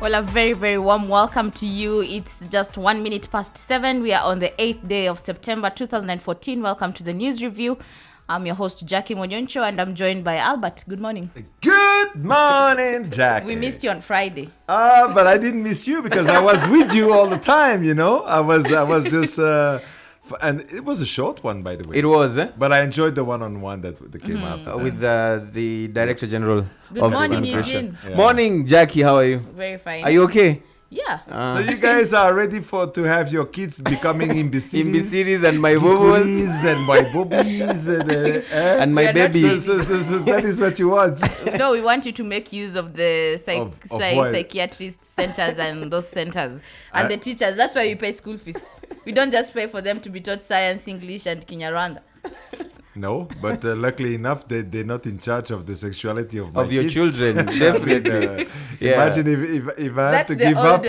Well, a very, very warm welcome to you. It's just 1 minute past 7. We are on the 8th day of September 2014. Welcome to the news review. I'm your host, Jackie Monyoncho, and I'm joined by Albert. Good morning. Good morning, Jackie. We missed you on Friday. But I didn't miss you because I was with you all the time, you know. I was just... and it was a short one, by the way. It was, But I enjoyed the one-on-one that came after with the Director General Good of morning, Nutrition. Eugene. Yeah. Morning, Jackie. How are you? Very fine. Are you okay? Yeah. So you guys are ready to have your kids becoming Imbeciles and my bubbles and my boobies and my We are not babies. so that is what you want. No, we want you to make use of the Of what? psychiatrist centers and those centers. And the teachers, that's why we pay school fees. We don't just pay for them to be taught science, English, and Kinyarwanda. No, but luckily enough, they're not in charge of the sexuality of my Of your kids. children, definitely. Yeah. Imagine if I have That's to the give up.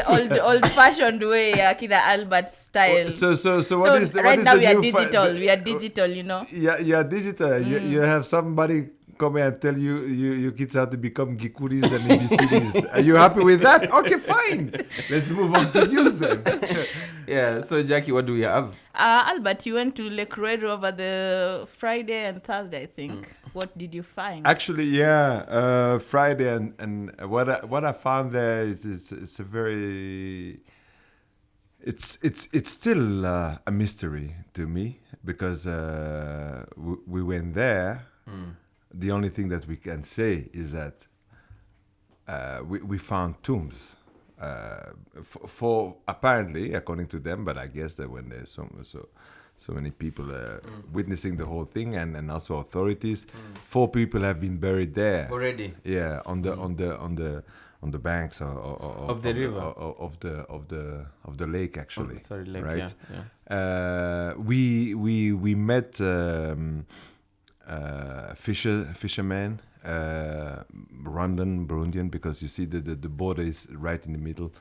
old-fashioned way, Akina Albert style. So what is the right what is now the we are new digital. We are digital, you know. Yeah, you are digital. You have somebody come and tell you your kids have to become gikuris and imbeciles. Are you happy with that? Okay, fine. Let's move on to news then. Yeah. So, Jackie, what do we have? Albert, you went to Lake Rueru over the Friday and Thursday, I think. What did you find? Actually, yeah, Friday and what I found there is it's a very it's still a mystery to me because we went there. The only thing that we can say is that we found tombs for apparently, according to them, but I guess that when there's so many people witnessing the whole thing and also authorities, 4 people have been buried there Already. Yeah, on the banks of the river. of the lake, actually. Lake. Right. Yeah. We met fishermen, Rwandan, Burundian, because you see the border is right in the middle.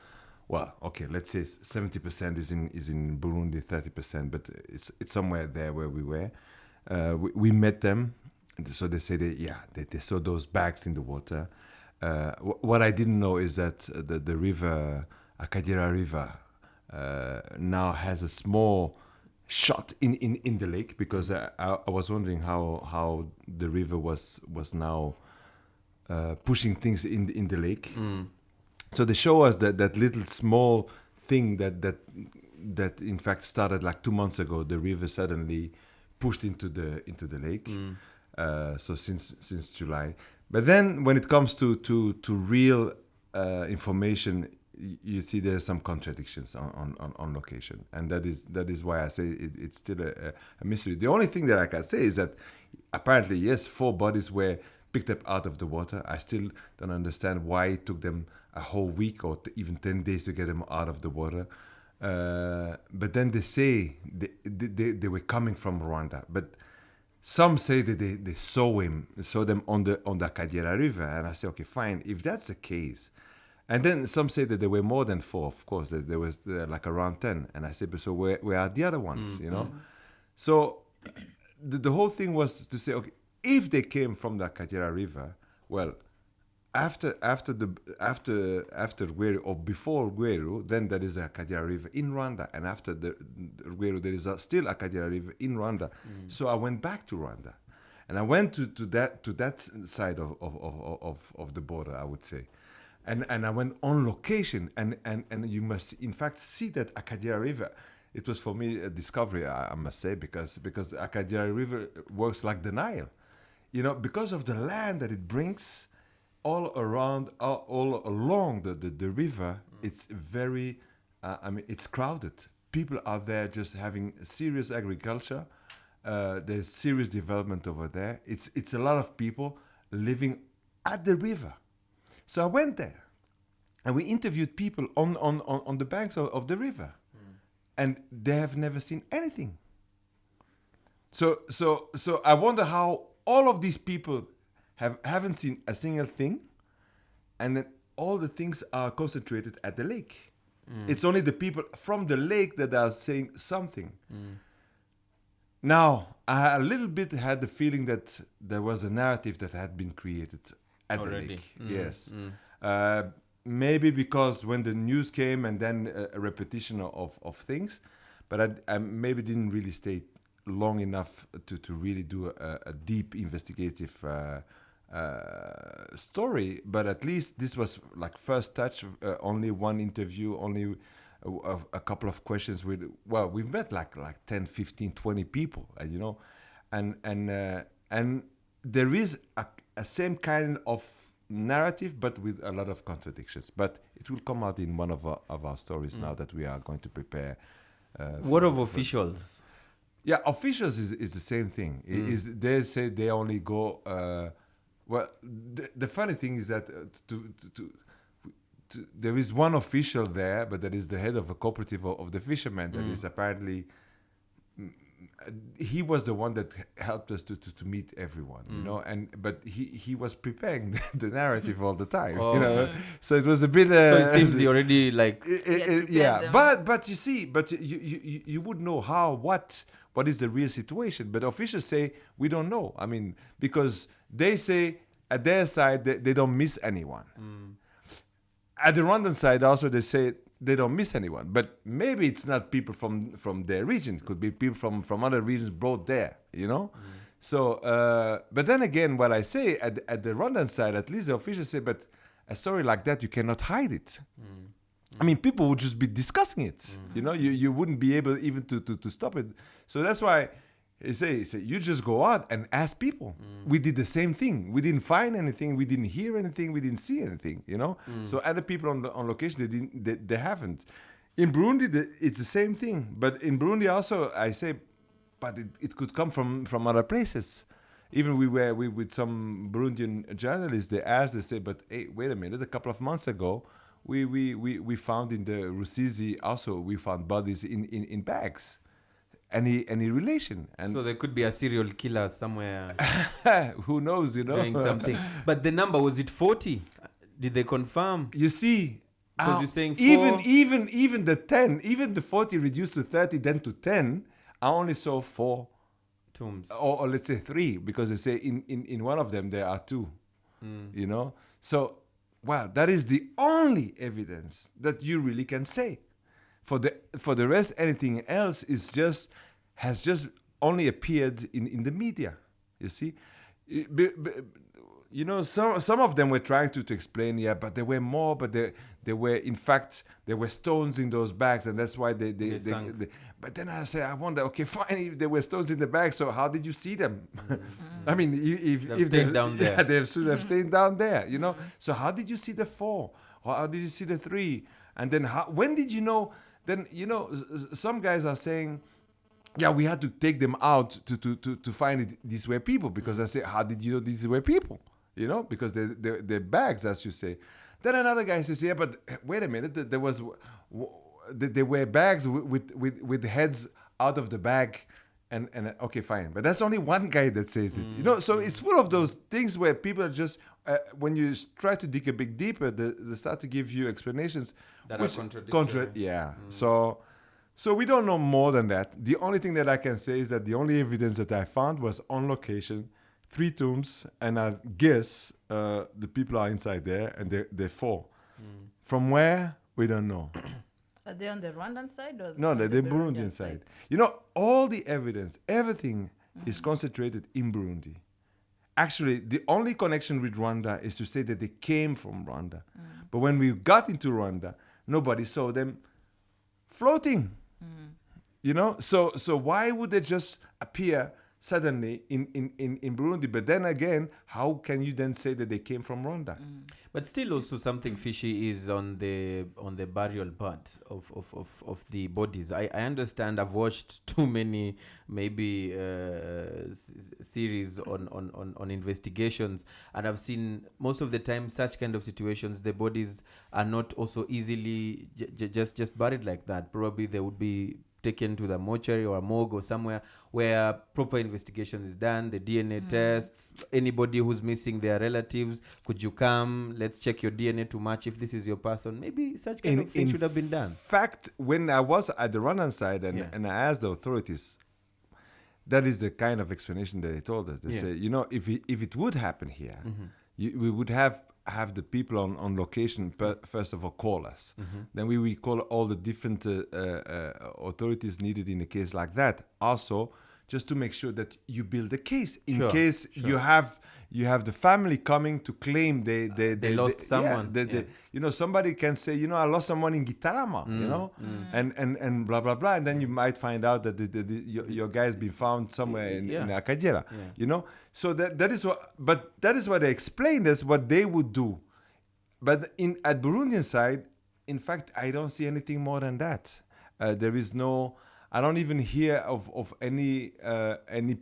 Well, okay, let's say 70% is in Burundi, 30%, but it's somewhere there where we were. We met them, so they say they saw those bags in the water. What I didn't know is that the river, Akagera River, now has a small shot in the lake, because I was wondering how the river was now pushing things in the lake. So they show us that little small thing that in fact started like 2 months ago. The river suddenly pushed into the lake. So since July. But then when it comes to real information, you see there's some contradictions on location, and that is why I say it's still a mystery. The only thing that I can say is that apparently, yes, 4 bodies were picked up out of the water. I still don't understand why it took them a whole week or even 10 days to get them out of the water. But then they say they were coming from Rwanda, but some say that they saw them on the Akagera River, and I say, okay, fine, if that's the case. And then some say that there were more than 4, of course, that there was like around 10. And I said, but so where are the other ones, you know? So the whole thing was to say, okay, if they came from the Akagera River, well, after Rweru or before Rweru, then there is a Akagera River in Rwanda, and after the Rweru there is still a Akagera River in Rwanda. So I went back to Rwanda, and I went to that side of the border, I would say. And I went on location, and you must in fact see that Akagera River. It was for me a discovery, I must say, because Akagera River works like the Nile, you know, because of the land that it brings all around, all along the river. It's very, it's crowded. People are there just having serious agriculture. There's serious development over there. It's a lot of people living at the river. So I went there, and we interviewed people on the banks of the river, and they have never seen anything. So I wonder how all of these people haven't seen a single thing, and then all the things are concentrated at the lake. It's only the people from the lake that are saying something. Now, I a little bit had the feeling that there was a narrative that had been created at Already. the lake. Yes. maybe because when the news came and then a repetition of things, but I maybe didn't really stay long enough to really do a deep investigative story. But at least this was like first touch, only one interview, only a couple of questions with, well, we've met like 10, 15, 20 people, and there is a same kind of narrative, but with a lot of contradictions. But it will come out in one of our stories now that we are going to prepare. What of officials? Yeah, officials is the same thing. Is they say they only go. Well, the funny thing is that there is one official there, but that is the head of a cooperative of the fishermen. That is apparently. He was the one that helped us to meet everyone, but he was preparing the narrative all the time, So it was a bit. So it seems he already like. Yeah, but you see, you would know what is the real situation. But officials say we don't know. I mean, because they say at their side they don't miss anyone. At the Rwandan side also they say they don't miss anyone, but maybe it's not people from their region. It could be people from other regions brought there, So, but then again, what I say at the Rwandan side, at least the officials say, but a story like that, you cannot hide it. I mean, people would just be discussing it. You wouldn't be able even to stop it. So that's why they say you just go out and ask people. We did the same thing. We didn't find anything. We didn't hear anything. We didn't see anything. So other people on location they haven't. In Burundi, it's the same thing. But in Burundi also, I say, but it could come from other places. Even we with some Burundian journalists. They asked. They say, but hey, wait a minute. A couple of months ago, we found in the Rusizi also we found bodies in bags. Any relation? And so there could be a serial killer somewhere. Who knows? Doing something. But the number, was it 40? Did they confirm? You see, because you're saying 4. even the 10, even the 40 reduced to 30, then to 10. I only saw 4 tombs, or let's say 3, because they say in one of them there are 2. So well, that is the only evidence that you really can say. For the rest, anything else has just only appeared in the media. You see, some of them were trying to explain, but there were more. But there were in fact there were stones in those bags, and that's why they but then I wonder, okay, fine, if there were stones in the bag, so how did you see them? I mean, if they stayed down there, they should have stayed down there. So how did you see the 4? Or how did you see the 3? And then when did you know? Then some guys are saying, yeah, we had to take them out to find it. These were people, because I say, how did you know these were people? Because they're bags, as you say. Then another guy says, yeah, but wait a minute, there were bags with heads out of the bag, and okay, fine, but that's only one guy that says it. So it's full of those things where people are just when you try to dig a bit deeper, they start to give you explanations that are contradictory. So we don't know more than that. The only thing that I can say is that the only evidence that I found was on location, 3 tombs, and I guess the people are inside there, and they're 4. From where, we don't know. Are they on the Rwandan side or no? on They're the Burundian side. All the evidence, everything is concentrated in Burundi. Actually, the only connection with Rwanda is to say that they came from Rwanda. But when we got into Rwanda, nobody saw them floating. So why would they just appear suddenly in Burundi? But then again, how can you then say that they came from Rwanda? But still, also something fishy is on the burial part of the bodies. I understand. I've watched too many maybe series on investigations, and I've seen most of the time such kind of situations, the bodies are not also easily just buried like that. Probably they would be taken to the mortuary or a morgue or somewhere where proper investigation is done, the DNA tests, anybody who's missing their relatives, could you come, let's check your DNA to match if this is your person. Maybe such kind of thing should have been done. In fact, when I was at the Rwandan side and I asked the authorities, that is the kind of explanation that they told us. They say, if it would happen here, we would have have the people on location first of all call us. Then we call all the different authorities needed in a case like that. Also, just to make sure that you build a case in Sure, case you have the family coming to claim they lost someone. You know, somebody can say, you know, I lost someone in Gitarama, you know, and blah blah blah, and then you might find out that your guy's been found somewhere in Akajera, you know. So that is what they explained as what they would do. But at Burundian side, in fact, I don't see anything more than that. There is no. I don't even hear of any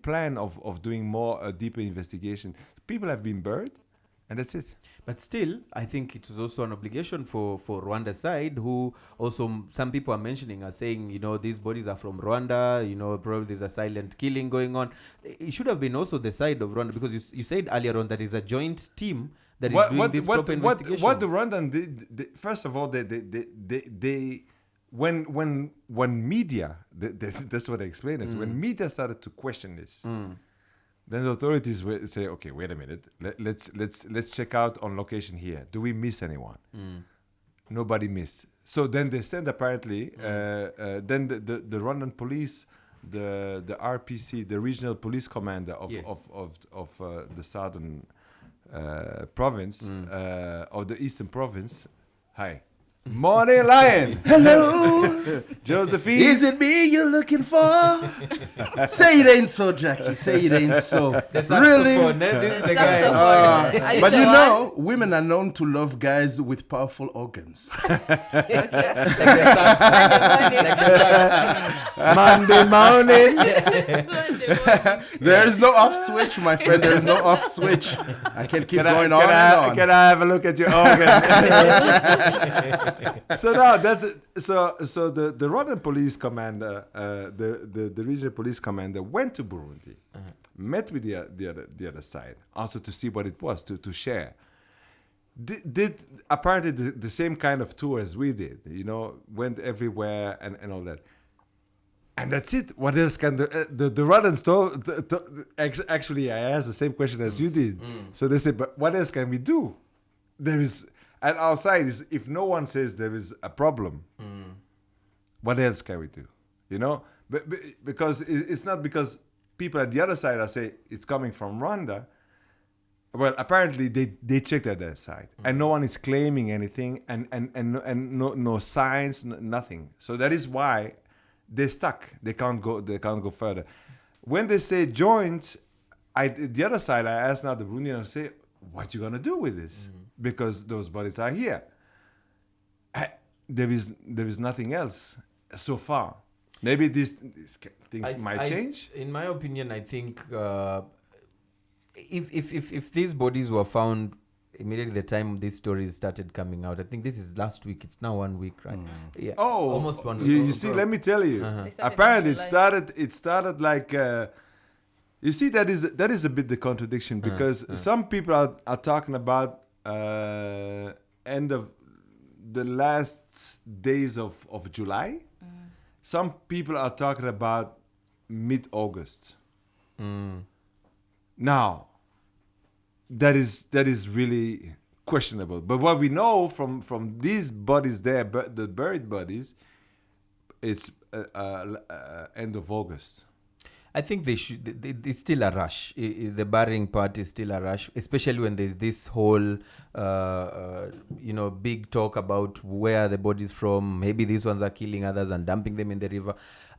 plan of doing more deeper investigation. People have been buried, and that's it. But still, I think it is also an obligation for Rwanda's side, who also some people are mentioning, are saying, you know, these bodies are from Rwanda, you know, probably there's a silent killing going on. It should have been also the side of Rwanda, because you said earlier on that it's a joint team that is doing this proper investigation. What the Rwandan did, first of all, they when media, that's what I explained is, when media started to question this, then the authorities will say, okay, wait a minute, let's check out on location here. Do we miss anyone? Nobody missed. So then they send apparently, then the Rwandan police, the RPC, the regional police commander of the southern province, of the eastern province. Hi. Morning, Lion. Hello. Josephine. Is it me you're looking for? Say it ain't so, Jackie. Say it ain't so. Really? This is the guy. Are you But the you one? know, women are known to love guys with powerful organs. Monday morning. There is no off switch, my friend. There is no off switch. I can keep going on and on. Can I have a look at your organ? So now that's it. So the Rwandan police commander, the regional police commander went to Burundi, met with the other side, also to see what it was, to share. Did apparently the same kind of tour as we did, you know, went everywhere and all that. And that's it. What else can the Rwandans actually, I asked the same question as you did. So they said, but what else can we do? There is, at our side, is if no one says there is a problem, what else can we do? You know, because it's not because people at the other side are saying it's coming from Rwanda. Well, apparently they checked at their side, and no one is claiming anything, and no signs, nothing. So that is why they're stuck. They can't go further. When they say joint, the other side, I asked now the Burundians, say, what you gonna do with this? Because those bodies are here. There is nothing else so far. Maybe these things might change. In my opinion, I think if these bodies were found immediately the time these stories started coming out, I think this is last week. It's now 1 week, right? Yeah. Oh, almost 1 week. You see, let me tell you. Apparently, it started like. You see, that is a bit the contradiction, because some people are talking about end of the last days of July. Some people are talking about mid-August. Now, that is really questionable. But what we know from these bodies there, the buried bodies, it's end of August. I think they should. It's still a rush. The burying part is still a rush, especially when there's this whole, big talk about where the body's from. Maybe these ones are killing others and dumping them in the river.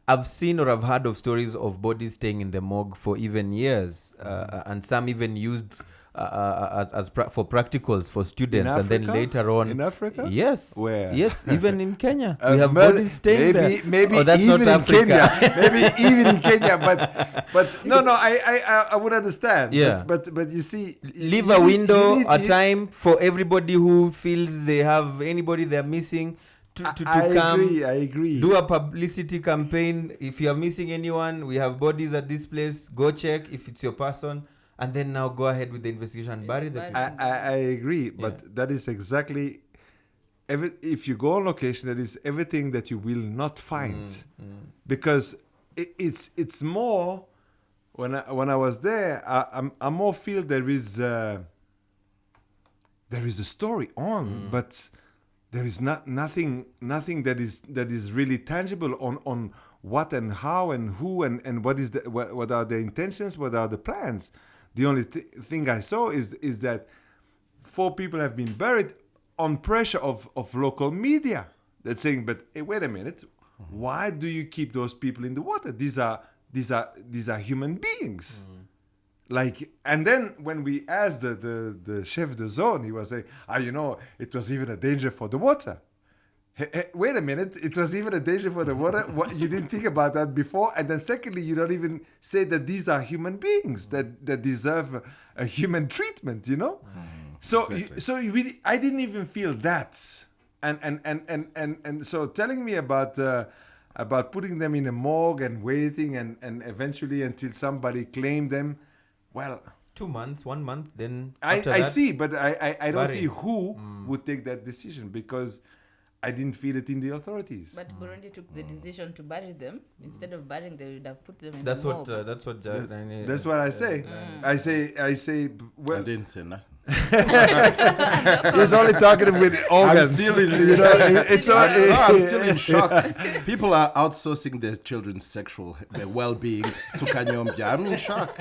I've seen or I've heard of stories of bodies staying in the morgue for even years, and some even used for practicals for students, and then later on in Africa. Yes, where? Yes, even in Kenya, we have bodies staying there. Maybe that's even not in Kenya. Maybe even in Kenya, but no, I would understand. Yeah, but you see, leave a window, a time for everybody who feels they have anybody they're missing to come. I agree. Do a publicity campaign. If you are missing anyone, we have bodies at this place. Go check if it's your person. And then now go ahead with the investigation and bury the people. I agree, but that is exactly if you go on location, that is everything that you will not find, because it's more. When I was there, I more feel there there is a story on, but there is nothing that is really tangible on what and how and who and what are the intentions, what are the plans. The only thing I saw is that 4 people have been buried on pressure of local media. That's saying, but hey, wait a minute, why do you keep those people in the water? These are human beings. Like, and then when we asked the chef de zone, he was saying, it was even a danger for the water. Hey, wait a minute, it was even a danger for the water. What, you didn't think about that before? And then secondly, you don't even say that these are human beings that deserve a human treatment, So, exactly. I didn't even feel that. And so telling me about putting them in a morgue and waiting and eventually until somebody claimed them, well, 2 months, 1 month, then I see, but I don't see who would take that decision, because I didn't feel it in the authorities. But Burundi took the decision to bury them. Instead of burying them, they would have put them in that's the what morgue. that's what Daniel, That's what I say. I say. Well, I didn't say nothing. he's only talking with organs. I'm still in, I'm still in shock. People are outsourcing their children's their well-being to Kanyombia. I'm in shock.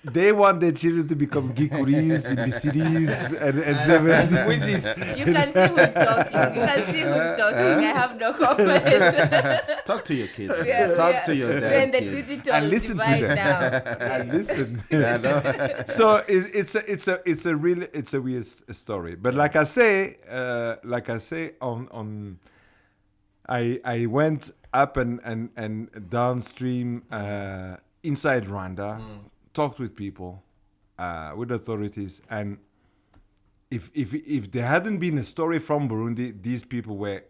They want their children to become Gikuris, Ibisidis, and stuff. You can see who's talking. I have no comment. Talk to your kids. Talk to your We're in damn the kids. digital And listen to divide them. now. And listen. Yeah, no. So it's a weird story. But like I say, I went up and downstream inside Rwanda, talked with people, with authorities, and if there hadn't been a story from Burundi, these people were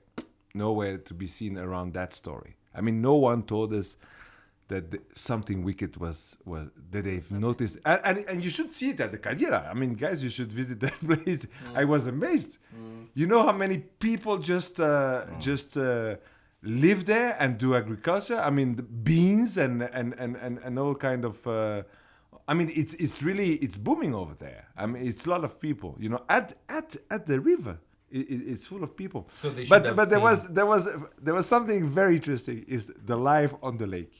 nowhere to be seen around that story. I mean, no one told us that something wicked was that they've noticed, and you should see it at the Kadira. I mean, guys, you should visit that place. I was amazed. You know how many people just live there and do agriculture. I mean, the beans and all kind of. I mean, it's booming over there. I mean, it's a lot of people. At the river. It's full of people. So they should have there was something very interesting, is the life on the lake.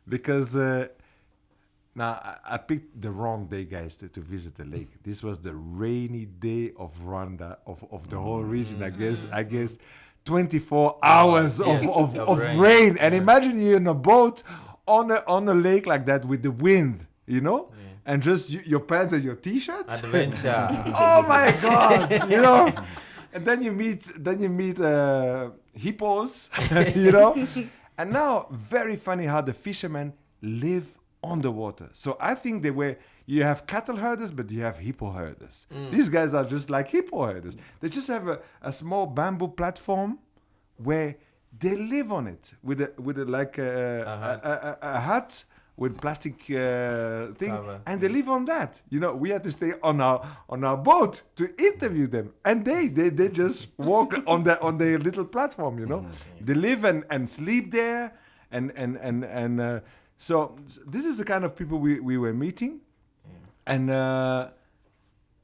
Because now I picked the wrong day, guys, to visit the lake. This was the rainy day of Rwanda, of the whole region. I guess 24 hours of rain. And imagine you're in a boat on a lake like that with the wind, and just your pants and your t-shirts. Adventure. Oh my God, And then you meet hippos, And now, very funny how the fishermen live on the water. So I think you have cattle herders, but you have hippo herders. These guys are just like hippo herders. They just have a small bamboo platform where they live on it with a hut with plastic thing, cover. And they live on that. We had to stay on our boat to interview them, and they just walk on their little platform. They live and sleep there, and so this is the kind of people we were meeting, and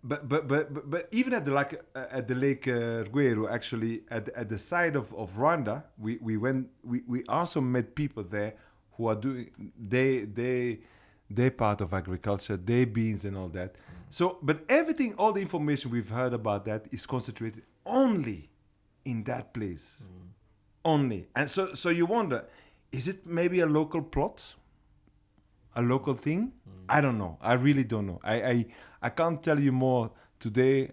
but even at the lake Rweru, actually at the side of Rwanda, we also met people there who are doing they part of agriculture, they beans and all that. So, but all the information we've heard about that is concentrated only in that place, only. And so you wonder, is it maybe a local plot, a local thing? I don't know. I really don't know. I can't tell you more today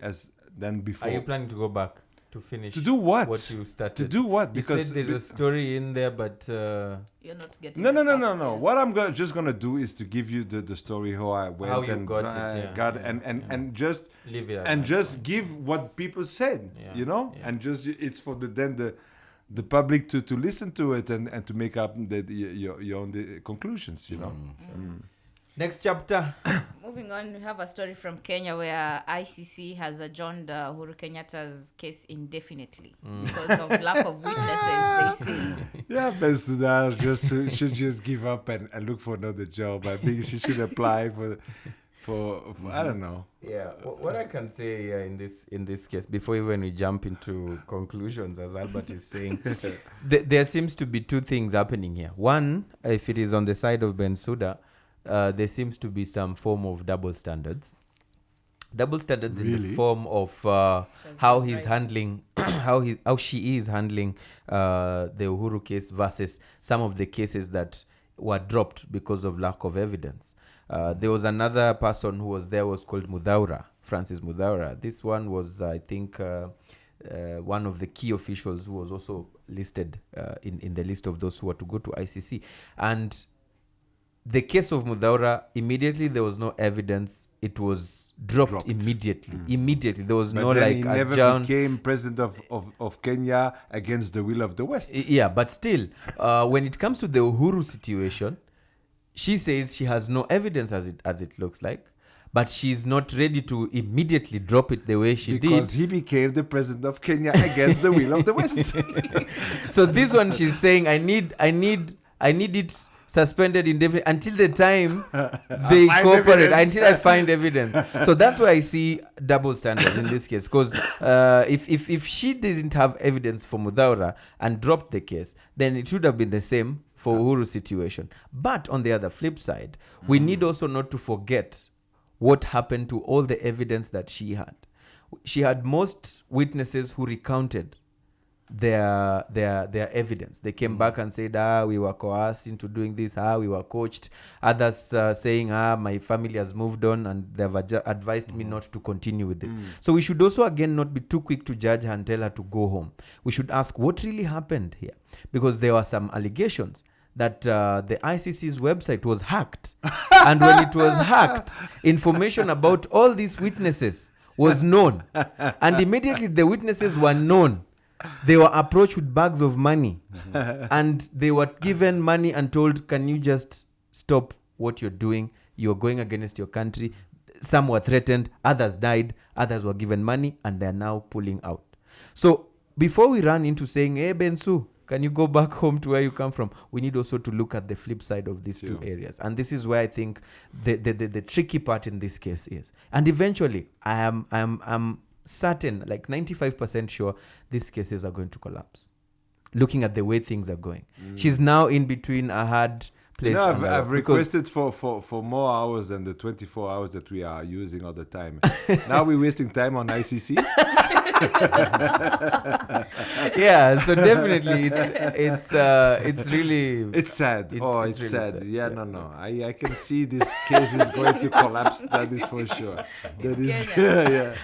than before. Are you planning to go back to finish? To do what? What you started. To do what? Because there's a story in there, but you're not getting. No. What I'm just gonna do is to give you the story how I went how you and got it, got and just leave it and just give what people said, and just it's for the public to listen to it and to make up your own conclusions, Next chapter. Moving on, we have a story from Kenya where ICC has adjourned Uhuru Kenyatta's case indefinitely because of lack of witnesses, they say. Yeah, Bensouda should just give up and look for another job. I think she should apply for I don't know. Yeah, what I can say here in this case, before even we jump into conclusions, as Albert is saying, there seems to be two things happening here. One, if it is on the side of Bensouda, there seems to be some form of double standards. Double standards in the form of how he's handling, how she is handling the Uhuru case versus some of the cases that were dropped because of lack of evidence. There was another person who was there, was called Mudhaura, Francis Mudhaura. This one was, I think, one of the key officials who was also listed in the list of those who were to go to ICC. And the case of Mudhaura, immediately there was no evidence. It was dropped. Immediately. Immediately. There was But no then like he never adjourn. became president of Kenya against the will of the West. Yeah, but still, when it comes to the Uhuru situation, she says she has no evidence as it looks like, but she's not ready to immediately drop it the way she Because did. he became the president of Kenya against the will of the West. So this one, she's saying, I need it suspended indefinitely until the time they find cooperate, evidence. until I find evidence. So that's why I see double standards in this case. Because if she didn't have evidence for Mudhaura and dropped the case, then it should have been the same for Uhuru's situation. But on the other flip side, we need also not to forget what happened to all the evidence that she had. She had most witnesses who recounted their evidence. They came back and said, we were coerced into doing this, we were coached. Others saying, my family has moved on and they've advised me not to continue with this. So we should also again not be too quick to judge her and tell her to go home. We should ask what really happened here, because there were some allegations that the ICC's website was hacked. And when it was hacked, information about all these witnesses was known. And immediately the witnesses were known. They were approached with bags of money. And they were given money and told, can you just stop what you're doing? You're going against your country. Some were threatened, others died, others were given money, and they're now pulling out. So before we run into saying, hey, Bensu, can you go back home to where you come from? We need also to look at the flip side of these two areas. And this is where I think the tricky part in this case is. And eventually, I'm certain, like 95% sure, these cases are going to collapse. Looking at the way things are going. She's now in between a hard place. No, and I've requested for more hours than the 24 hours that we are using all the time. Now we're wasting time on ICC. Yeah, so definitely it's really It's sad. It's It's really sad. sad. Yeah, no. I can see this case is going to collapse. That is for sure. That is yeah.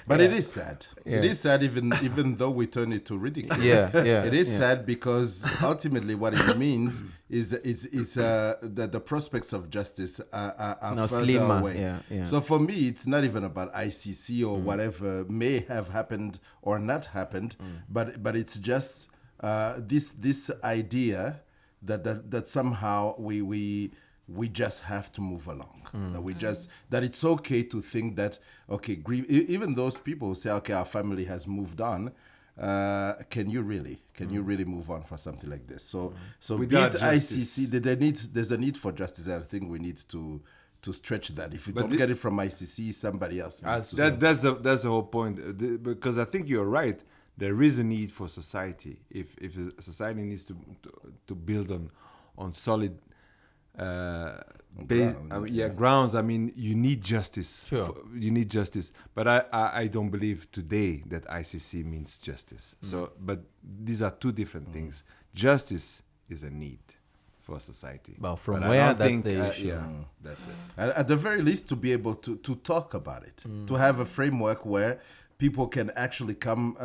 But it is sad. Yeah. It is sad even though we turn it to ridicule. Yeah. It is sad because ultimately what it means is that the prospects of justice are No, further slimmer. away. Yeah. So for me, it's not even about ICC or whatever may have happened or not happened, but it's just this idea that somehow we just have to move along. That it's okay to think that even those people who say our family has moved on. Can you really move on for something like this? So Without be it justice. ICC, there's a need for justice. I think we need to stretch that. If you don't get it from ICC, somebody else needs to. That's the whole point. Because I think you're right. There is a need for society. If a society needs to build on solid grounds. I mean, you need justice. Sure. You need justice. But I don't believe today that ICC means justice. So, but these are two different things. Justice is a need for society. Well, from But I where, don't that's think, the issue. Yeah, that's it. At the very least, to be able to talk about it, to have a framework where people can actually come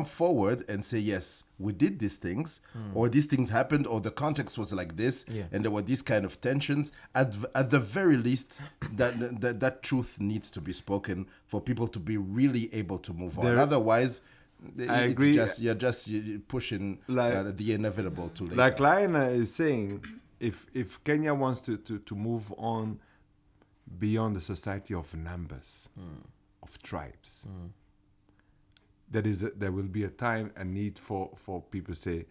forward and say, yes, we did these things, or these things happened, or the context was like this, and there were these kind of tensions. At the very least, that truth needs to be spoken for people to be really able to move on. Otherwise, I it's agree. you're pushing the inevitable too late. Like Lionel is saying, if Kenya wants to move on beyond the society of numbers, of tribes, there will be a time, a need for people to say,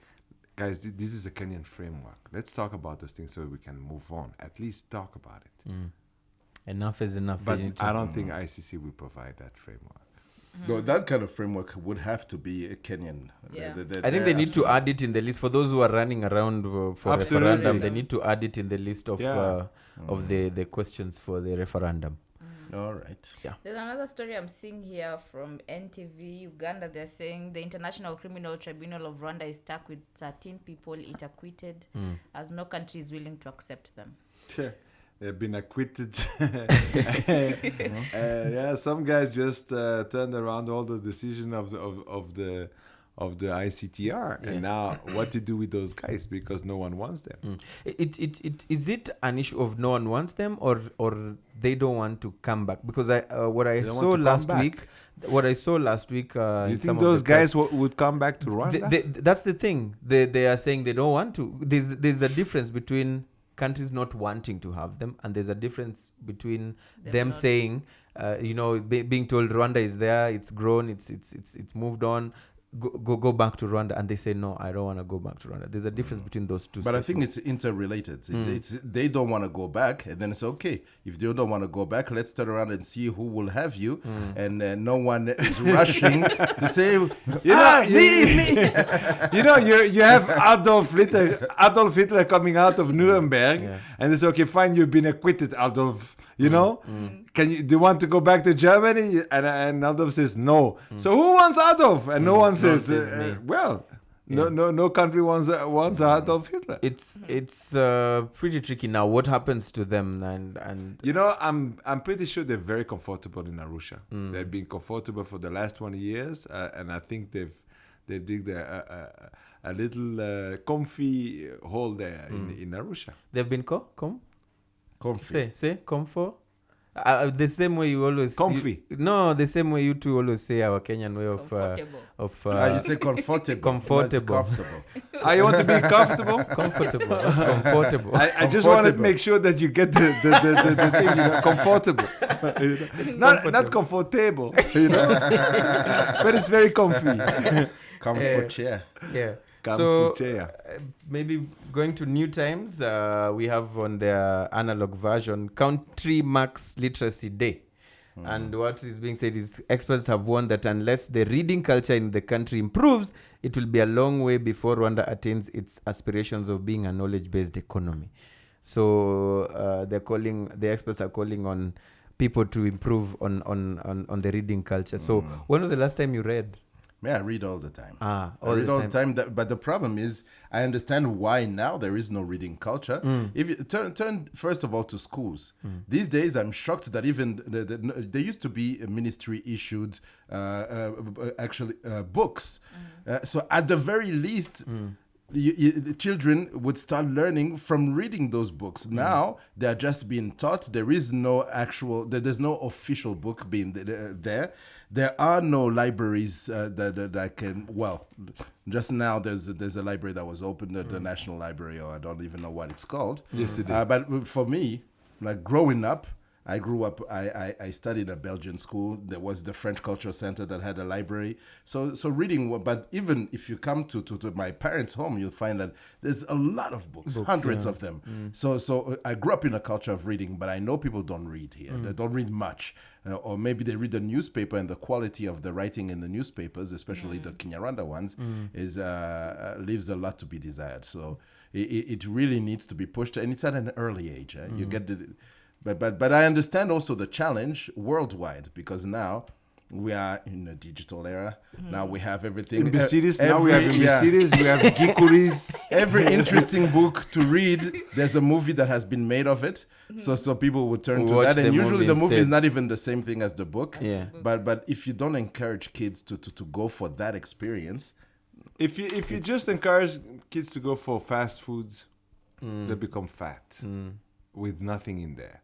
guys, this is a Kenyan framework. Let's talk about those things so we can move on. At least talk about it. Enough is enough. But You need to- I don't think ICC will provide that framework. No, that kind of framework would have to be a Kenyan. Yeah. I think they need to add it in the list for those who are running around for Absolutely. referendum. They need to add it in the list of Yeah. of the questions for the referendum. All right. There's another story I'm seeing here from NTV Uganda. They're saying the International Criminal Tribunal of Rwanda is stuck with 13 people it acquitted, as no country is willing to accept them. They've been acquitted. Yeah, some guys just turned around all the decision of the ICTR, and now what to do with those guys because no one wants them. Is it an issue of no one wants them or they don't want to come back? Because what I They don't saw want to come last back. week, what I saw last week. Do you in some think of those the press- guys would come back to Rwanda? that's the thing. They are saying they don't want to. There's a difference between countries not wanting to have them, and there's a difference between them not- saying, being told Rwanda is there, it's grown, it's moved on. Go back to Rwanda, and they say no, I don't want to go back to Rwanda. There's a difference between those two. But I think it's interrelated. It's they don't want to go back, and then it's okay. If they don't want to go back, let's turn around and see who will have you. And no one is rushing to say, me. You have Adolf Hitler coming out of Nuremberg, and it's okay, fine, you've been acquitted, Adolf. Do you want to go back to Germany? And Adolf says no. So who wants Adolf? And no one says, says me. no country wants Adolf Hitler. It's pretty tricky now. What happens to them? And I'm pretty sure they're very comfortable in Arusha. They've been comfortable for the last 20 years, and I think they've digged a little comfy hole there in Arusha. they've been Comfy. say comfort. The same way you always Comfy. The same way you two always say our Kenyan way of You say comfortable. Comfortable. Not comfortable. I want to be comfortable. comfortable, not comfortable. I just wanted to make sure that you get the thing, comfortable. Not comfortable, but it's very comfy. Comfort chair. Yeah. Comfort chair. Maybe going to New Times, we have on their analog version Country Marks Literacy Day. And what is being said is experts have warned that unless the reading culture in the country improves, it will be a long way before Rwanda attains its aspirations of being a knowledge-based economy. So the experts are calling on people to improve on the reading culture. So when was the last time you read? I read all the time. all I read the all time. the time. But the problem is, I understand why now there is no reading culture. If you turn first of all to schools, these days I'm shocked that even there used to be a ministry issued books. So at the very least. The children would start learning from reading those books. Now they're just being taught. There's no official book being there. There are no libraries that can. Well, just now there's a library that was opened at the National Library, or I don't even know what it's called. Yesterday. But for me, like growing up. I grew up, I studied at Belgian school. There was the French Cultural Center that had a library. So reading, but even if you come to my parents' home, you'll find that there's a lot of books hundreds of them. So I grew up in a culture of reading, but I know people don't read here. They don't read much. Or maybe they read the newspaper, and the quality of the writing in the newspapers, especially the Kinyarwanda ones, is leaves a lot to be desired. So it really needs to be pushed, and it's at an early age. You get the... But I understand also the challenge worldwide, because now we are in a digital era. Now we have everything. In Mercedes, now we have Mercedes, we have Gikuris. Every interesting book to read, there's a movie that has been made of it. So people would turn to Watch that. And the usually movie the movie is instead. not even the same thing as the book. Yeah. But if you don't encourage kids to go for that experience, If you just encourage kids to go for fast foods, they become fat with nothing in there.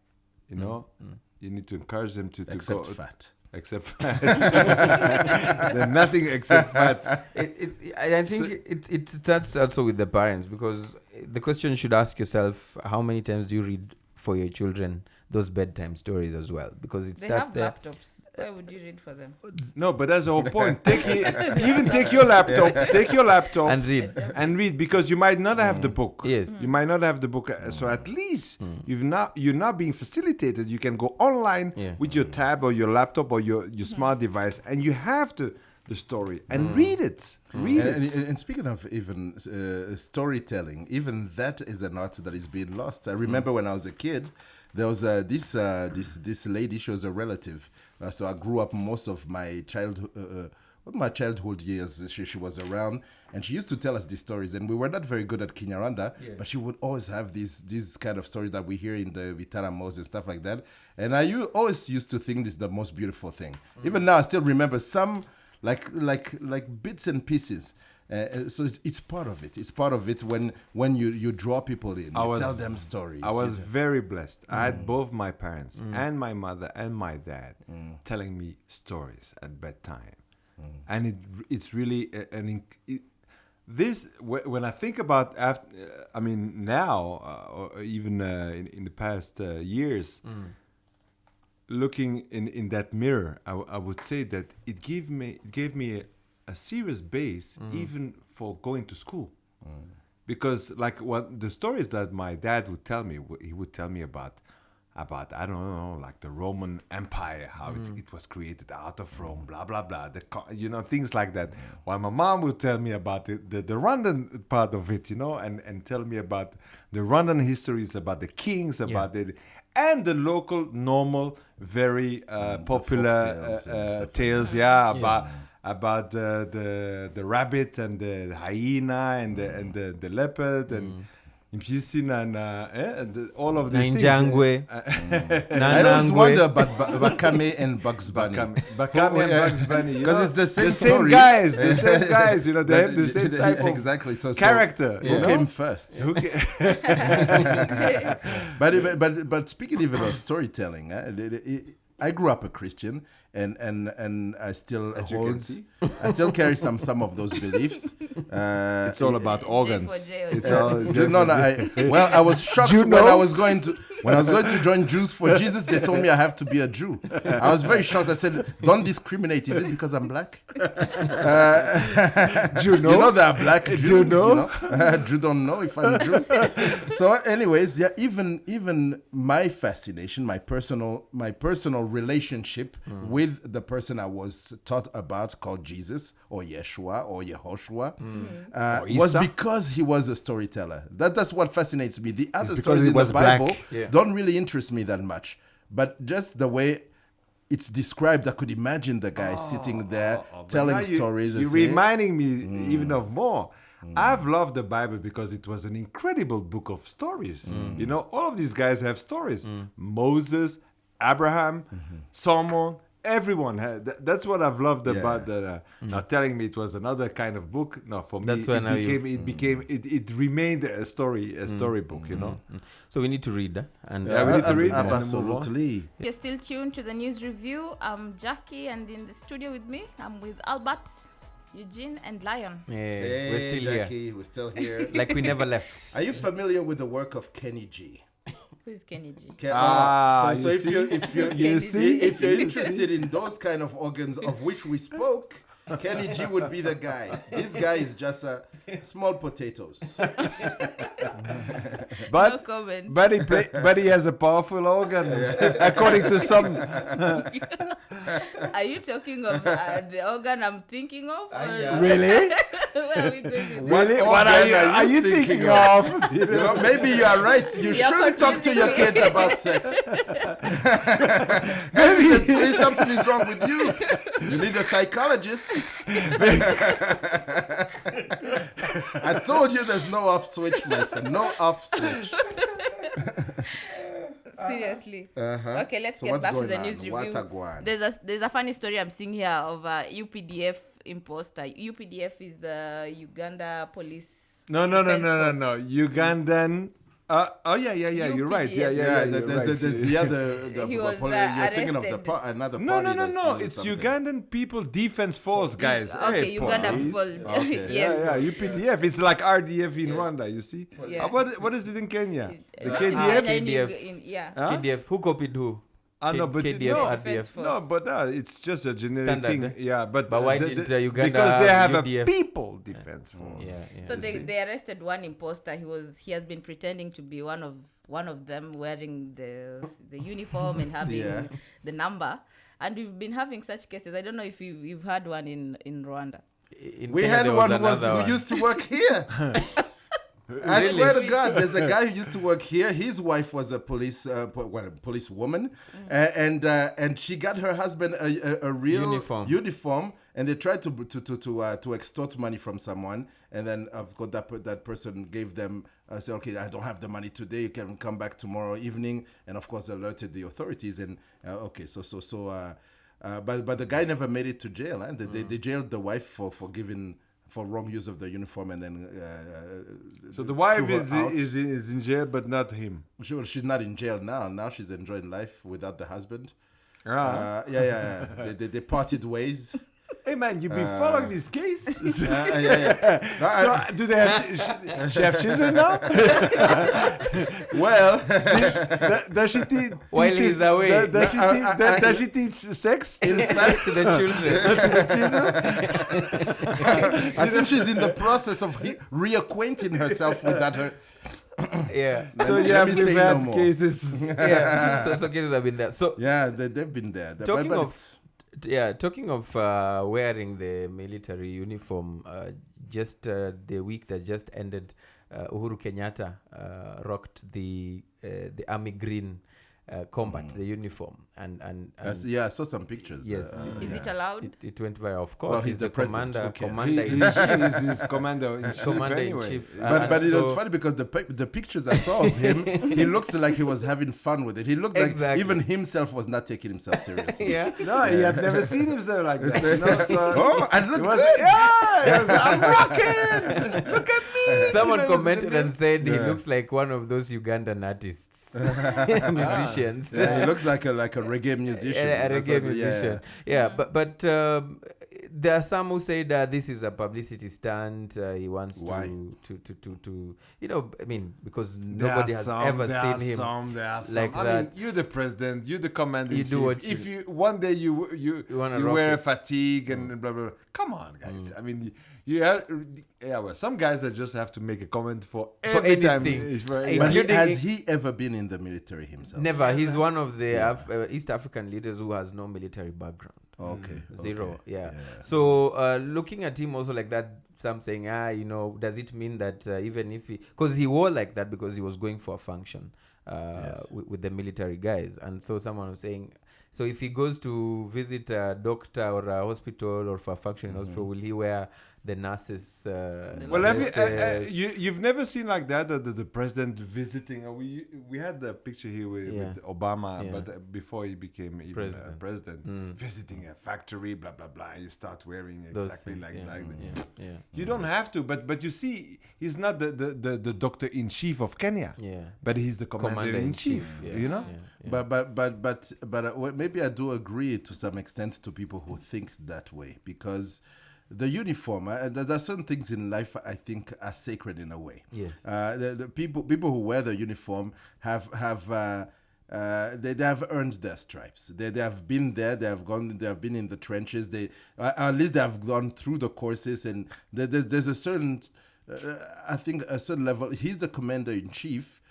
You need to encourage them to except go fat. except fat. There's nothing except fat. I think it starts also with the parents, because the question you should ask yourself: how many times do you read for your children those bedtime stories as well, because it They starts have there. laptops. Why would you read for them? No, but that's the whole point. Even take your laptop And read. and read, because you might not have the book. Yes. You might not have the book, so at least you're not being facilitated. You can go online Yeah. with your tab or your laptop or your smart device, and you have the story and read it. Read it. And speaking of even storytelling, even that is an art that is being lost. I remember when I was a kid, there was this lady. She was a relative, so I grew up most of my childhood years. She was around, and she used to tell us these stories. And we were not very good at Kinyarwanda, but she would always have these kind of stories that we hear in the Vitaramos and stuff like that. And always used to think this is the most beautiful thing. Even now, I still remember some like bits and pieces. So it's part of it. It's part of it when you draw people in. You tell them stories. I was very blessed. I had both my parents and my mother and my dad telling me stories at bedtime, and it's really when I think about now or even in the past years. Looking in that mirror, I would say that it gave me a serious base even for going to school, because like what the stories that my dad would tell me, he would tell me about I don't know, like the Roman Empire, how it was created out of Rome, blah blah blah, things like that. While my mom would tell me about the Rwandan part of it, and tell me about the Rwandan histories, about the kings, about and the local, normal, very popular tales, about the rabbit and the hyena and the leopard and Impyisi and all of these Njangwe. things. I always wonder about Bakame and Bugs Bunny. Bakame and Bugs Bunny, because it's the same same story. guys. They have the same type of exactly. So character. who came first? But speaking even of storytelling, I grew up a Christian, and I still I still carry some of those beliefs. It's all about organs. It's all I was shocked when I was going to join Jews for Jesus. They told me I have to be a Jew. I was very shocked. I said, "Don't discriminate. Is it because I'm black?" Jew know? You know there are black Jews. Jew know? Jew don't know if I'm Jew. So, anyways, even my fascination, my personal relationship with the person I was taught about, called Jesus or Yeshua or Yehoshua, was because he was a storyteller. That's what fascinates me. The other stories in the Bible don't really interest me that much, but just the way it's described, I could imagine the guy sitting there telling stories. You're reminding me even of more. I've loved the Bible because it was an incredible book of stories. All of these guys have stories. Moses, Abraham, Solomon, everyone had. That's what I've loved about that. Now telling me it was another kind of book. No, for me, it remained a storybook. So we need to read, and we need to read. Absolutely. You're still tuned to the news review. I'm Jackie, and in the studio with me, I'm with Albert, Eugene, and Lion. Hey, we're still Jackie, here, we're still here. like we never left. Are you familiar with the work of Kenny G? Who's Kenny G? So if you're Kenny interested in those kind of organs of which we spoke, Kenny G would be the guy. This guy is just small potatoes. No comment. But he has a powerful organ, according to some. Are you talking of the organ I'm thinking of? Really? Where are we going with Really? What What organ are you thinking of? Maybe you are right. You shouldn't talk to your kids about sex. Maybe something is wrong with you. You need a psychologist. I told you there's no off switch, my friend. No off switch. Seriously. Okay, let's get what's back to going the on? news What review. a guan? There's a funny story I'm seeing here of a UPDF imposter. UPDF is the Uganda police. No. Defense Force. Ugandan Oh yeah. You're right. UPDF. Yeah. You're there's, right. there's the other. He was, you're thinking of arrested. Another No, party. that's doing It's something. Ugandan People Defense Force, guys. Okay, Hey, Uganda police. people. Okay. Yes. Yeah, UPDF. It's like RDF in Rwanda. You see? Yeah. What is it in Kenya? The It's KDF. in KDF. yeah. Huh? KDF. Who copied who? No, but KDF, no, Defense RDF. Force. no, but it's just a generic Standard, thing. eh? Yeah, but Why did Uganda because they have UDF? a people defense force. Yeah. So You see? they arrested one imposter. He has been pretending to be one of them, wearing the uniform and having Yeah. the number. And we've been having such cases. I don't know if you've had one in Rwanda. In We Kenya, had there one another who one. used to work here. I swear to God, there's a guy who used to work here. His wife was a police woman, and she got her husband a real uniform, and they tried to extort money from someone, and then of course that person gave them said, okay, I don't have the money today. You can come back tomorrow evening, and of course alerted the authorities. And but the guy never made it to jail. And they jailed the wife for wrong use of the uniform, and then So the wife threw her out. is in jail, but not him. She's not in jail now. Now she's enjoying life without the husband. Ah. They parted ways. Hey man, you've been following this case. No, So do they have? She have children now? well, Does she teach? While he's away. Does she teach sex? in fact, To the children. I think she's in the process of reacquainting herself with that. Yeah. So Let yeah, me we've say no had more. cases. Yeah. So cases have been there. So Yeah, they've been there. Talking But of- it's- talking of wearing the military uniform, just the week that just ended, Uhuru Kenyatta rocked the army green combat, the uniform, and I saw some pictures. Yes. Is it allowed? it went viral. Of course, Well, he's he's the the president, commander. who cares? Commander in He's his commander in chief. Commander in anyway. chief. But it was so- funny because the pictures I saw of him, he looks like he was having fun with it. He looked like Exactly. even himself was not taking himself seriously. Yeah. No, he had never seen himself like that. No, so Oh, I look he was, good. yeah, he was, I'm rocking. Look at me. Someone You know, commented and said he Yeah. looks like one of those Ugandan artists, musicians. Yeah, he looks like a reggae musician. A That's reggae what- musician. Yeah, but there are some who say that this is a publicity stunt. He wants Why? to I mean, because There nobody are has some, ever there seen are him. some, there are some. like I that. mean, you're the president, you're the commander in You chief. do what if you- you one day you wanna you rock wear it. fatigue and blah blah blah. Come on, guys. I mean, you have well, some guys that just have to make a comment for every time. anything. For- Hey, But Including- has he ever been in the military himself? Never. He's one of the East African leaders who has no military background. Okay. Zero. okay. Yeah. So looking at him also like that, some saying, does it mean that even if because he wore like that because he was going for a function Yes. with the military guys, and so someone was saying, so if he goes to visit a doctor or a hospital or for a function in hospital, will he wear the nurses? Well, have dresses? you've never seen like that the president visiting? We had the picture here with Obama, Yeah. but before he became even President. president, visiting a factory, blah blah blah. You start wearing Those exactly things, like yeah, that. yeah. You don't have to, but you see, he's not the doctor in chief of Kenya, Yeah. but he's the commander in chief. Yeah, You know. yeah, yeah. But maybe I do agree to some extent to people who think that way, because the uniform, there are certain things in life I think are sacred in a way. Yes. The people who wear the uniform have they have earned their stripes. They have been there. They have been in the trenches. They at least they have gone through the courses, and there's a certain I think a certain level. He's the commander in chief.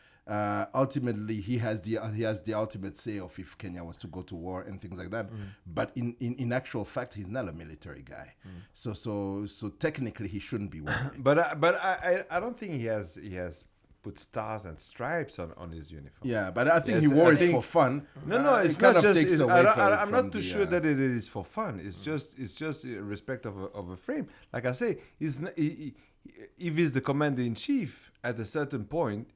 Ultimately, he has the ultimate say of if Kenya was to go to war and things like that. But in actual fact, he's not a military guy. So technically, he shouldn't be wearing it. But I don't think he has put stars and stripes on his uniform. Yeah, but I think Yes, he wore I it think- for fun. No, it's it kind not of just. takes away I'm from not too the, sure that it is for fun. It's just in respect of a frame. Like I say, if he's the commander in chief, at a certain point,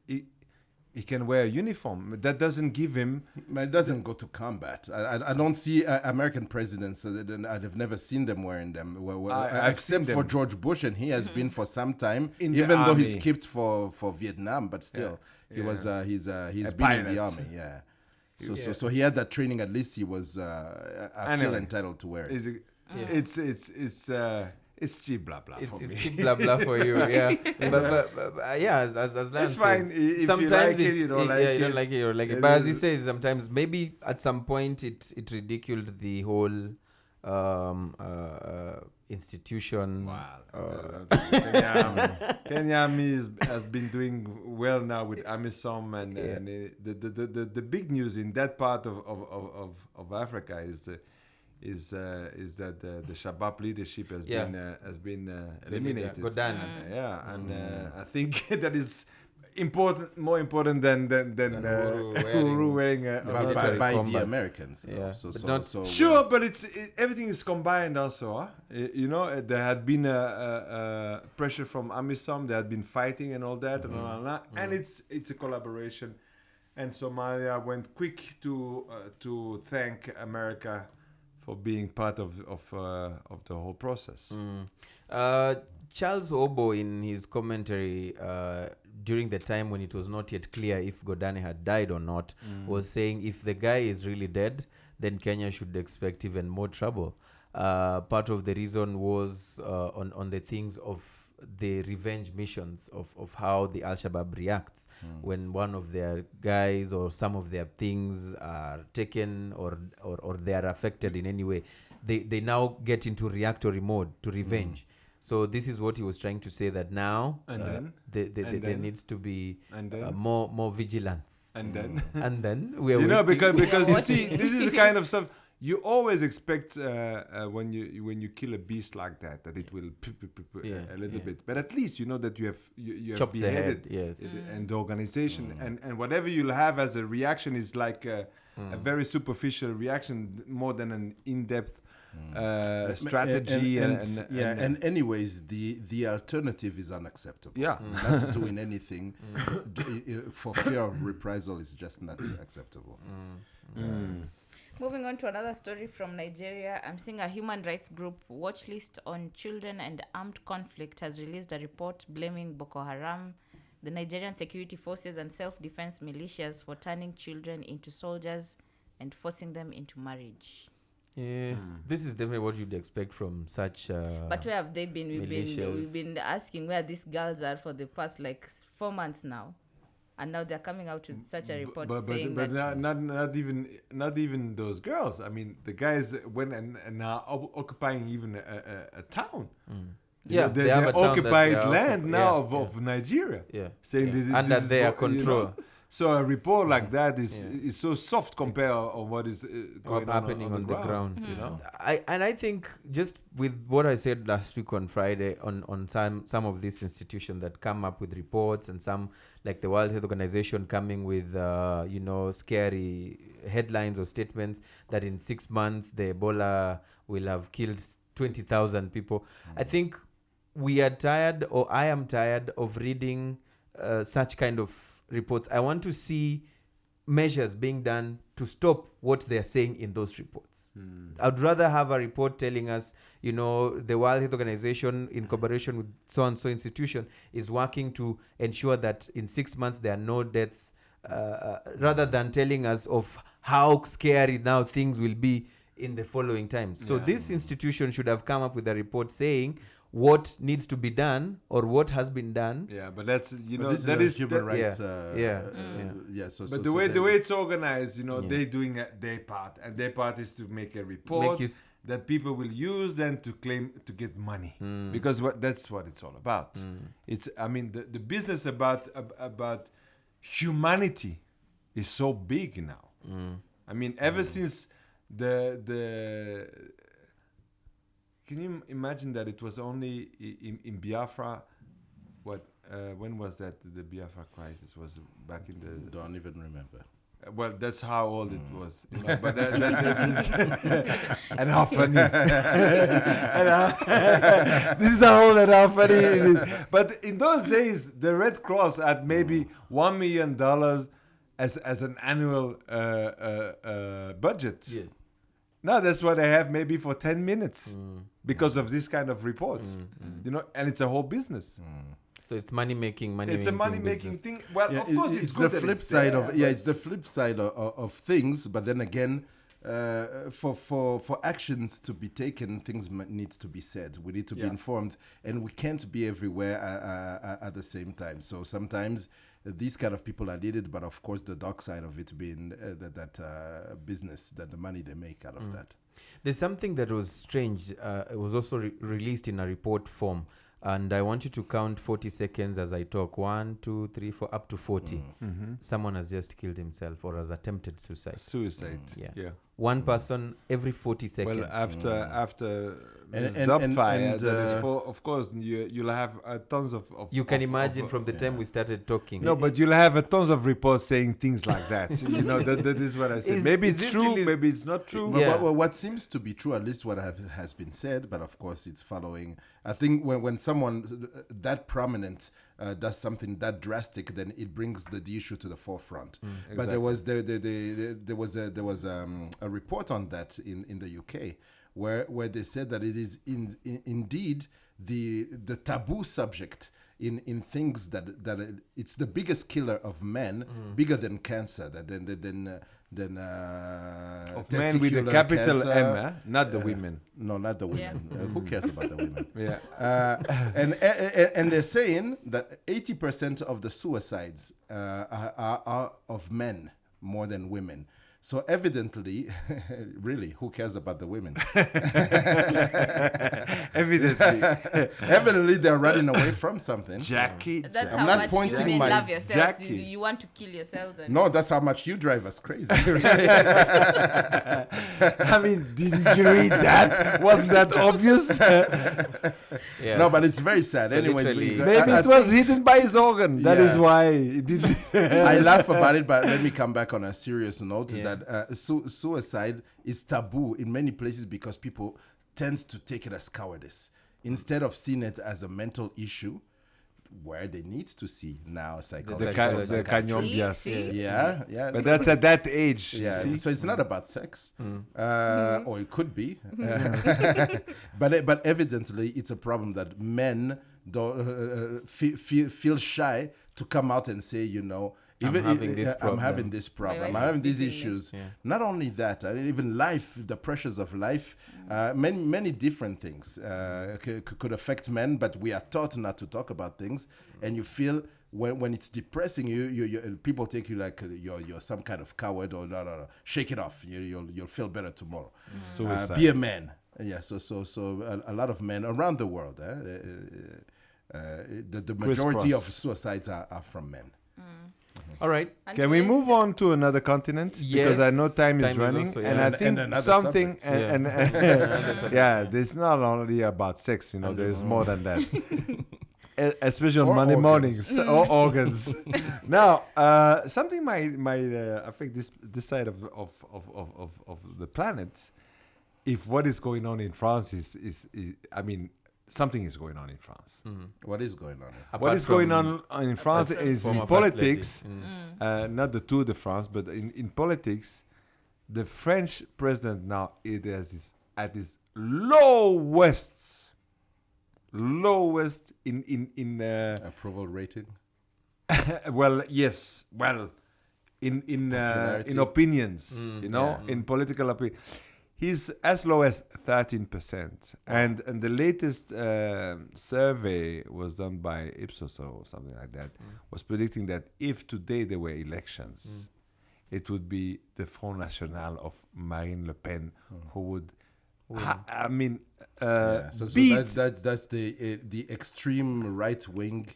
he can wear a uniform. That doesn't give him. But it doesn't go to combat. I don't see American presidents. I've never seen them wearing them. I've Except seen for them. George Bush, and he has been for some time, In the even though he army. skipped for Vietnam. But still, He was he's A been in the pilot. army. Yeah. So he had that training. At least he was. I feel Anyway. entitled to wear it. Is it- It's cheap blah blah for It's me. cheap blah blah for you, yeah. But yeah, as Lance It's fine. says, If you sometimes like it, you don't like yeah, you don't it. like it, you don't like it. It But as he is- says, sometimes maybe at some point it ridiculed the whole institution. Wow. Kenya Army has been doing well now with AMISOM, and the big news in that part of Africa is that the Shabab leadership has been eliminated. Godan. And I think that is more important than Uhuru wearing a military by the combat. Americans. though. Yeah, So, but so, not- so Sure, but everything is combined also. Huh? You know, there had been a pressure from AMISOM. There had been fighting and all that, and it's a collaboration. And Somalia went quick to thank America for being part of the whole process. Charles Obo, in his commentary during the time when it was not yet clear if Godane had died or not, was saying if the guy is really dead, then Kenya should expect even more trouble. Part of the reason was on the things of the revenge missions of how the Al-Shabaab reacts when one of their guys or some of their things are taken or they are affected in any way. They now get into reactory mode to revenge. So this is what he was trying to say, that now there needs to be more vigilance. And then, And then we're you know, waiting. because you see, this is the kind of stuff you always expect when you kill a beast like that it will a little bit, but at least you know that you have Chop the head, beheaded yes. and the organization and whatever you'll have as a reaction is like a very superficial reaction more than an in-depth strategy and anyways the alternative is unacceptable. Yeah. Not doing anything for fear of reprisal is just not acceptable. Moving on to another story from Nigeria, I'm seeing a human rights group Watchlist on Children and Armed Conflict has released a report blaming Boko Haram, the Nigerian security forces and self-defense militias for turning children into soldiers and forcing them into marriage. Yeah, this is definitely what you'd expect from such. But where have they been? We've militias. been asking where these girls are for the past 4 months now, and now they're coming out with such a report saying but that not even those girls. I mean, the guys went and are occupying even a town. Yeah, they have a town that occupied they are land now yeah. of Nigeria. Yeah, saying yeah. this Under is their you know. control. So a report like that is so soft compared on what is going happening on the ground. You know, I think just with what I said last week on Friday on some of these institutions that come up with reports, and some like the World Health Organization coming with scary headlines or statements that in 6 months the Ebola will have killed 20,000 people. I think we are tired, or I am tired of reading such kind of reports. I want to see measures being done to stop what they're saying in those reports. I'd rather have a report telling us, the World Health Organization in collaboration with so-and-so institution is working to ensure that in 6 months there are no deaths, rather than telling us of how scary now things will be in the following times. So this institution should have come up with a report saying what needs to be done or what has been done. Yeah, but that's But this that is is human rights. But So the way it's organized, they're doing their part, and their part is to make a report that people will use then to claim to get money, because that's what it's all about. It's the business about humanity is so big now. Ever since the can you imagine that it was only in Biafra? When was that? The Biafra crisis was back in the. Don't even remember. Well, that's how old it was, but and how funny. This is how old and how funny it is. But in those days, the Red Cross had maybe $1 million as an annual budget. Yes. Now that's what they have maybe for 10 minutes because of this kind of reports, and it's a whole business. So it's money making. It's a money-making thing. Well, Yeah, of course, it's the good that flip it's side there, of but- it's the flip side of things. But then again, for actions to be taken, things need to be said. We need to be Yeah. informed, and we can't be everywhere at the same time. So sometimes these kind of people are needed, but of course, the dark side of it being that business, that the money they make out of that. There's something that was strange. It was also released in a report form. And I want you to count 40 seconds as I talk. 1, 2, 3, 4, up to 40. Someone has just killed himself or has attempted suicide. Suicide. Yeah. One person every 40 seconds. Well, after And- this and- Dubfire, and, that is uh, for, of course, you'll have tons of you can of- imagine of, from the time we started talking. No, but you'll have tons of reports saying things like that. That is what I said. Maybe is it's this true, really- maybe it's not true. Yeah. What seems to be true, at least what has been said, but of course it's following. I think when someone that prominent does something that drastic, then it brings the issue to the forefront. But there was there was a report on that in the UK where they said that it is indeed the taboo subject in things that it's the biggest killer of men, bigger than cancer, than Of men with a testicular capital cancer. M, not the women. No, not the women. Who cares about the women? Yeah. And they're saying that 80% of the suicides are of men more than women. So evidently, really, who cares about the women? Evidently. Evidently, they're running away from something. Jackie. That's I'm how not much pointing women my love yourselves. Jackie. You want to kill yourselves. And No, that's how much you drive us crazy. I mean, didn't you read that? Wasn't that obvious? Yeah, No, so- but it's very sad. so Anyways, literally- Maybe it was hidden by his organ. That is Yeah. why it didn't. I laugh about it, but let me come back on a serious note. Is Yeah. that suicide is taboo in many places because people tend to take it as cowardice instead of seeing it as a mental issue where they need to see now a psychologist. The canyon bias. See? Yeah. But that's at that age. you Yeah, see? so it's not about sex, or it could be, but evidently it's a problem that men don't feel shy to come out and say, I'm having this I'm problem. having this problem, I'm wife having is these busy. issues. Yeah. Not only that, even life, the pressures of life, many different things could affect men, but we are taught not to talk about things, and you feel. When it's depressing you people take you like you're some kind of coward or no, shake it off. You'll feel better tomorrow. Suicide. Be a man. Yeah. So a lot of men around the world. The majority of Crisscross. suicides are from men. All right. Can we move on to another continent? Because I know Yes, time is time is running, also, and yeah. I And think another something, subject. and yeah, there's not only about sex. There's more than that. Especially on Or Monday organs. mornings or organs. Now, something I think this side of the planet, if what is going on in France is I mean, something is going on in France. What is going on? What is going on in France is in former politics, athlete. not the Tour de France, but in politics, the French president now is at his lowest in Approval rating. well, yes, well, in Popularity. opinions, in political opinion. He's as low as 13%, and the latest survey was done by Ipsos or something like that, was predicting that if today there were elections, it would be the Front National of Marine Le Pen who would, So beat. that's the extreme right wing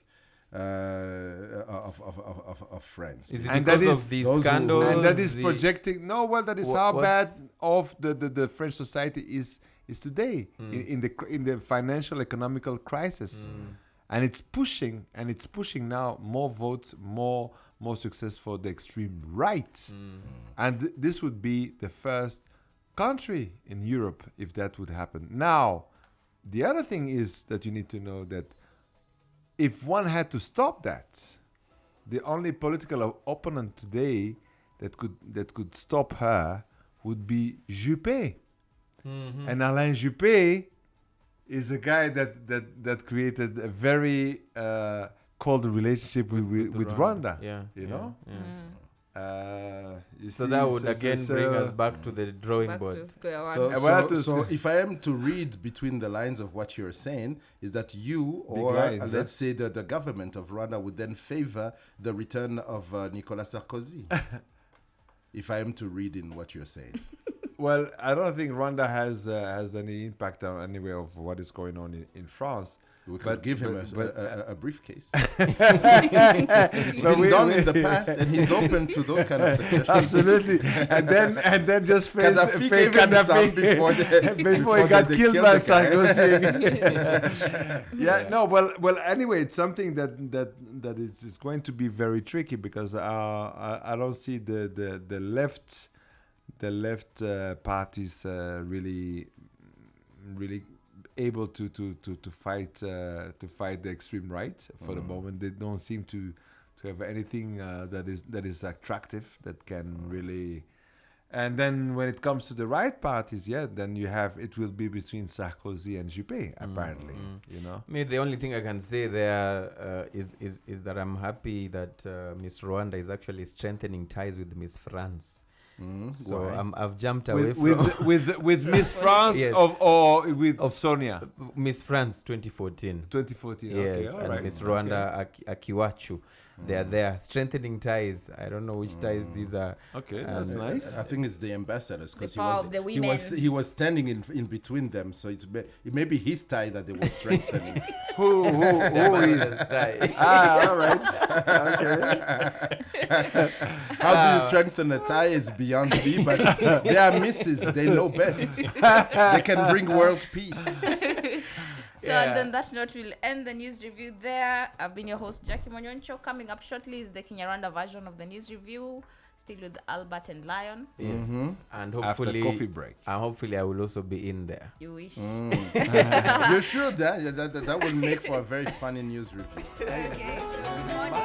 of France. Is it And because that of is- these those who- scandals? And that is the- projecting. No, well, that is Wha- how bad what's- off the French society is today in the financial economical crisis, and it's pushing now more votes, more success for the extreme right, and this would be the first country in Europe if that would happen. Now, the other thing is that you need to know that if one had to stop that, the only political opponent today that could stop her would be Juppé. And Alain Juppé is a guy that created a very cold relationship with Rwanda. Yeah. You know? You So see, that would again bring us back to the drawing Back board. to square one. So, Well, to so s- if I am to read between the lines of what you're saying, is that you Big or lines, let's say the government of Rwanda would then favor the return of Nicolas Sarkozy? If I am to read in what you're saying. Well, I don't think Rwanda has any impact on anyway of what is going on in France. We could But- give him but- a briefcase. It's It's been done in the past, and he's open to those kind of suggestions. Absolutely, and then just face Gaddafi fake gave him some Gaddafi before before he got they killed killed by the guy. Sarkozy. Yeah, no, well. Anyway, it's something that is going to be very tricky because I don't see the left parties really able to fight the extreme right for the moment. They don't seem to have anything that is attractive that can really. And then when it comes to the right parties, then it will be between Sarkozy and Juppé, apparently. You know. Me, the only thing I can say there is that I'm happy that Miss Rwanda is actually strengthening ties with Miss France. So Why? I've jumped away With Miss France Yes. or with Sonia. Miss France 2014. 2014. Yes, Okay, all and right. Miss Rwanda Akiwachu. They are there strengthening ties. I don't know which ties these are. Okay, that's And, nice. I think it's the ambassadors because The power of the he was standing in between them, so it may be his tie that they were strengthening. Who is? tie. All right. Okay. How do you strengthen a tie is beyond me, but they are misses. They know best. They can bring world peace. So and on that note, we'll end the news review there. I've been your host, Jackie Monyoncho. Coming up shortly is the Kinyarwanda version of the news review, still with Albert and Lion. Yes. And After hopefully, coffee break. Hopefully I will also be in there. You wish. You should. That will make for a very funny news review. Okay. Good morning.